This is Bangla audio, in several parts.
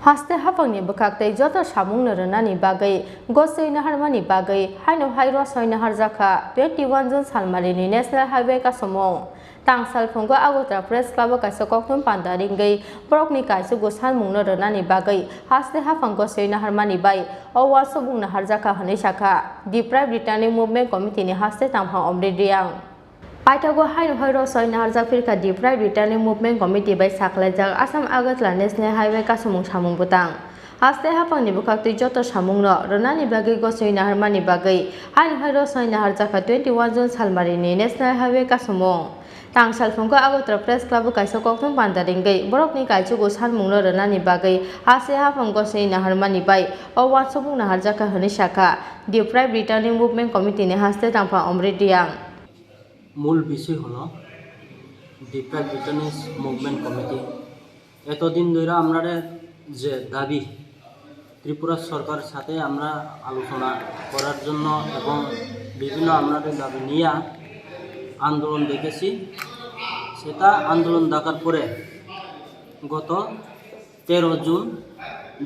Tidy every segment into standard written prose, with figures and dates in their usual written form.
Haste hapangni bakaktai joto samungno rwnani bagui gosoi naharmani bagui haino hairo soi nahar jaka 21 June salmarini National Highway kasomong tangsal phunggo Agotra Press Club kaisa koktum pandaringgai borokni kaisa gosan mungno rwnani bagui haste hapang gosoi naharmani bai owa sobung nahar jaka hane saka Deprived Returning Movement Committee ni haste tamphang omridriang Paitago haino hairo soi nahar jakfirka Deprived Returning Movement Committee by saklaijak Assam Agatla National Highway kasumung samung butang haste hapangni bukakti joto samungno rwnani bagui gosoi naharmani bagui haino hairo soi nahar jaka 21 June salmarini National Highway kasumung tangsal phunggo Agotra Press Club kaisa kokthum pandaringgai borokni kaichugo sanmungno rwnani bagui haste hapang gosoi naharmani bai owa sobung nahar jaka hone saka Deprived Returning Movement Committee ni haste tamphang omridriang মূল বিষয় হলো ডিপ্রাইভড রিটার্নিংস মুভমেন্ট কমিটি এতদিন ধরে আমরা যে দাবি ত্রিপুরা সরকারের সাথে আমরা আলোচনা করার জন্য এবং বিভিন্ন আমাদের দাবি নিয়ে আন্দোলন দেখেছি সেটা আন্দোলন দেখার পরে গত 13 জুন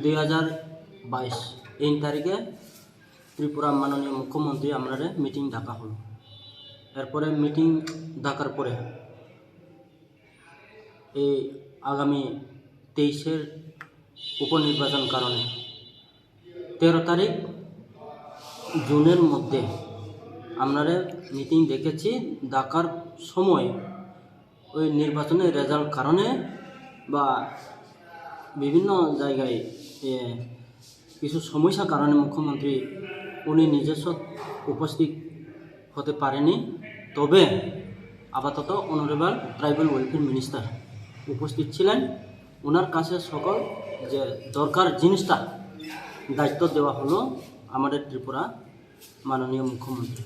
2022 এই তারিখে ত্রিপুরা মাননীয় মুখ্যমন্ত্রী আমাদের মিটিং ডাকা হলো এরপরে মিটিং ডাকার পরে এই আগামী 23-এর উপনির্বাচন কারণে 13 তারিখ জুনের মধ্যে আমরা মিটিং দেখেছি ডাকার সময় ওই নির্বাচনের রেজাল্ট কারণে বা বিভিন্ন জায়গায় কিছু সমস্যার কারণে মুখ্যমন্ত্রী উনি নিজস্ব উপস্থিত হতে পারেনি তবে আপাতত অনারেবল ট্রাইবাল ওয়েলফেয়ার মিনিস্টার উপস্থিত ছিলেন ওনার কাছে সকল যে দরকার জিনিসটা দায়িত্ব দেওয়া হলো আমাদের ত্রিপুরা মাননীয় মুখ্যমন্ত্রী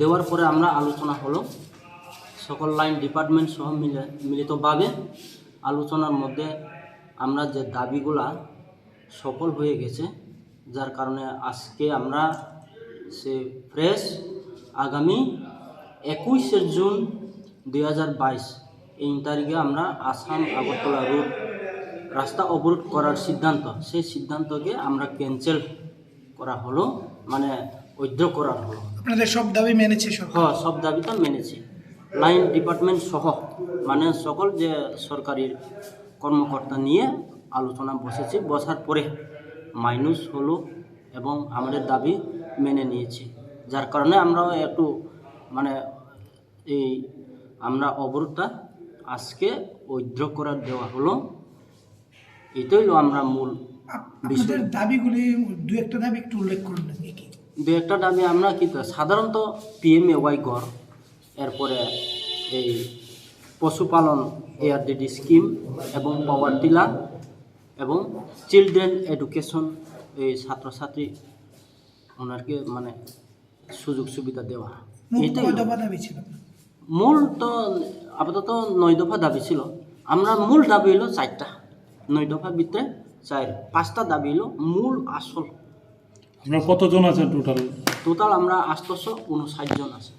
দেওয়ার পরে আমরা আলোচনা হলো সকল লাইন ডিপার্টমেন্ট সহ মিলিতভাবে আলোচনার মধ্যে আমরা যে দাবিগুলা সফল হয়ে গেছে যার কারণে আজকে আমরা সে ফ্রেশ আগামী 21 জুন 2022 এই তারিখে আমরা আসাম আগরতলা রোড রাস্তা অবরোধ করার সিদ্ধান্ত সেই সিদ্ধান্তকে আমরা ক্যান্সেল করা হলো মানে উইথড্র করা হলো আপনাদের সব দাবি মেনেছে হ্যাঁ সব দাবিটা মেনেছি লাইন ডিপার্টমেন্ট সহ মানে সকল যে সরকারি কর্মকর্তা নিয়ে আলোচনা বসেছি বসার পরে মাইনাস হলো এবং আমাদের দাবি মেনে নিয়েছি যার কারণে আমরা একটু মানে এই আমরা অবরোধটা আজকে উইথড্র করার দেওয়া হলো এটাই হলো আমরা মূল বিষয় দাবিগুলি দু একটা দাবি একটু উল্লেখ করুন না কি দু একটা দাবি আমরা কি সাধারণত PMAY ঘর এরপরে এই পশুপালন ARDD স্কিম এবং পাওয়ার টিলার এবং চিলড্রেন এডুকেশন এই ছাত্রছাত্রী ওনারকে মানে সুযোগ সুবিধা দেওয়া মূল তো আপাতত 9 দফা দাবি ছিল আমরা মূল দাবি হলো 4টা 9 দফার ভিতরে 5টা দাবি হলো মূল আসল আমরা কতজন আছেন টোটাল আমরা 859 জন আছে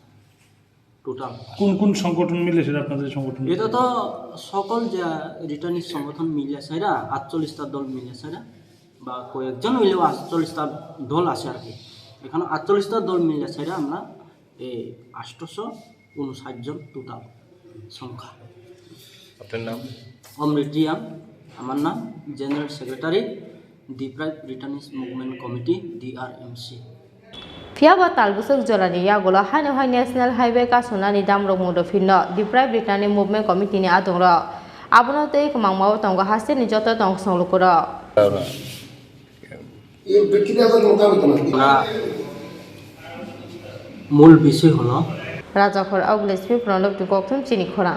টোটাল কোন কোন সংগঠন মিলে সেটা আপনাদের সংগঠন এটা তো সকল যে রিটার্নিং সংগঠন মিলে সেরা 48টা দল মিলে সেরা বা কয়েকজন মিলেও 48টা দল আছে আর কি এখানে 48টা দল মিলে সেরা আমরা এই 859 জন টোটাল সংখ্যা আপনার নাম অমৃতিয়াম আমার নাম general secretary deprived returnings movement committee DRMC Fiaba talbusuk jolani yagola haino hai National Highway ka sonani damrok mudo finno Deprived Returning Movement Committee ni adongro abono tei kamangmao tongo haste ni joto tong songlukuro মূল বিষয় হলো রাজাখর আউগলেসপি প্রণব দুকথম চিনি খরা